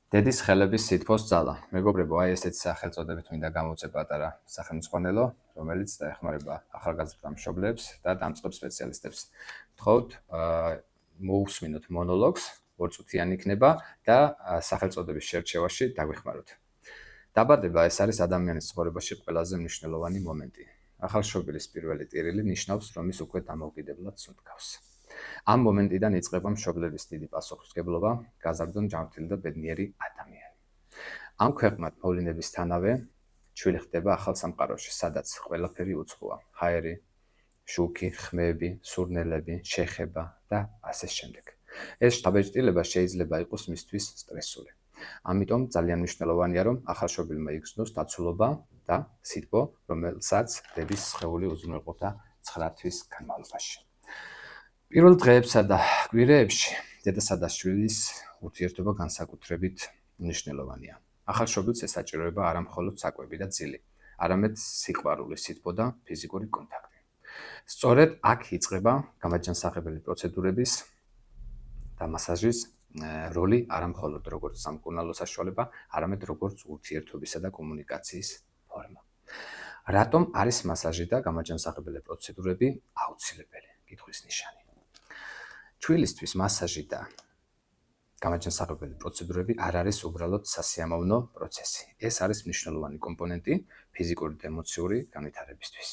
დედის ხელების სითბოს ძალა. მეგობრებო, აი ესეთი სახელწოდებით მინდა გამოვწე პატარა სახელმძღვანელო, რომელიც დაეხმარება ახალგაზრდა მშობლებს და დამწყებ სპეციალისტებს. გთხოვთ, მოусმინოთ მონოლოგს, ორწუთიანი იქნება და სახელწოდების შერჩევაში დაგვეხმაროთ. დაბადება ეს არის ადამიანის ცხოვრებაში ყველაზე მნიშვნელოვანი მომენტი. ახალშობილის პირველი ტირილი ნიშნავს, რომ ის უკვე დამოუკიდებლად სუნთქავს. ამ მომენტიდან იწყება მშობლების დიდი პასუხისმგებლობა, გაზარდონ ჯანმრთელი და ბედნიერი ადამიანი. ამ ქვეყნად მოვლენებისთანავე ჩვილი ხდება ახალ სამყაროში, სადაც ყველაფერი უცხოა: ჰაერი, შუქი, ხმები, სურნელები, შეხება და ასე შემდეგ. ეს შთაბეჭდილება შეიძლება იყოს მისთვის სტრესული. ამიტომ ძალიან მნიშვნელოვანია, რომ ახალშობილმა იგრძნოს დაცულობა და სითბო, რომელსაც დედის სხეული უზრუნველყოფდა 9 თვის განმავლობაში. პირველ დღეებსა და კვირეებში დედასა და შვილის ურთიერთობა განსაკუთრებით მნიშვნელოვანია. ახალშობილს ესაჭიროება არა მხოლოდ საკვები და ძილი, არამედ სიყვარული, სითბო და ფიზიკური კონტაქტი. სწორედ აქ იწყება გამაჯანსაღებელი პროცედურების და მასაჟის როლი არა მხოლოდ როგორც სამკურნალო საშუალება, არამედ როგორც ურთიერთობისა და კომუნიკაციის ფორმა. რატომ არის მასაჟი და გამაჯანსაღებელი პროცედურები აუცილებელი? კითხვის ნიშანი. ჩვილისთვის მასაჟი და გამაჯანსაღებელი პროცედურები არ არის უბრალოდ სასიამოვნო პროცესი. ეს არის მნიშვნელოვანი კომპონენტი ფიზიკური და ემოციური განვითარებისთვის.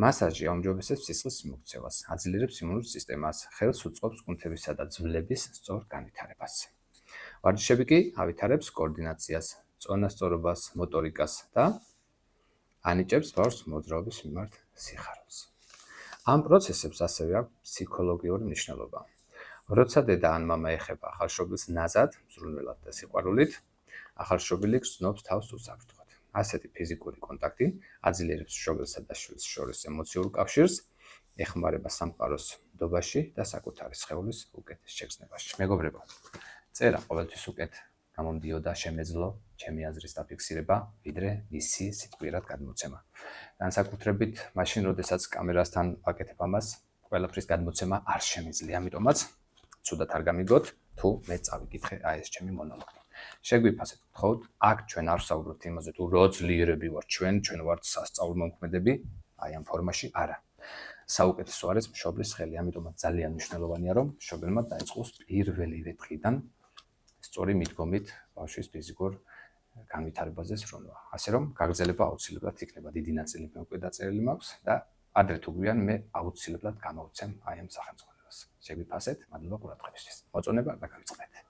მასაჟი აუმჯობესებს სისხლის მიმოქცევას, აძლიერებს იმუნურ სისტემას, ხელს უწყობს კუნთებისა და ძვლების სწორ განვითარებას. ვარჯიშები კი ავითარებს კოორდინაციას, წონასწორობას, მოტორიკას და ანიჭებს ბავშვს მოძრაობის მიმართ სიხარულს. ამ პროცესებს ასევე აქვს ფსიქოლოგიური მნიშვნელობა. როცა დედა ან მამა ეხება ახალშობილს ნაზად, მზრუნველად და სიყვარულით, ახალშობილი გრძნობს თავს უსაფრთხოდ. ასეთი ფიზიკური კონტაქტი აძლიერებს მშობელსა და შვილს შორის ემოციურ კავშირს, ეხმარება სამყაროს ნდობაში და საკუთარი სხეულის უკეთეს შეგრძნებაში. მეგობრებო, წერა ყოველთვის უკეთ გამომდიოდა შემეძლო ჩემი აზრის დაფიქსირება, ვიდრე მისი სიტყვიერად გადმოცემა. განსაკუთრებით მაშინ, როდესაც კამერასთან ვაკეთებ ამას, ყველაფრის გადმოცემა არ შემიძლია, ამიტომაც ცუდად არ გამიგოთ, თუ მე წავიკითხე აი ეს ჩემი მონოლოგი. შეგვიფასეთ, გთხოვთ, აქ ჩვენ არ ვსაუბრობთ იმაზე, თუ რო ძლიერები ვართ ჩვენ ვართ სასწავლმომქმედები, აი ამ ფორმაში არა. საუკეთესო არის მშობლის ხელი, ამიტომაც ძალიან მნიშვნელოვანია, რომ მშობელმა დაიწყოს პირველივე დღიდან სწორი მიდგომით ბავშვის ფიზიკურ განვითარებაზე სროლა. ასე რომ გაგრძელება აუცილებლად იქნება, დიდი ნაწილი მე უკვე დაწერილი მაქვს და ადრე თუ გვიან მე აუცილებლად გამოვცემ აი ამ სახელმძღვანელოს. შეგვიფასეთ, მადლობა ყურადღებისთვის. მოწონება და გავიწყდეთ.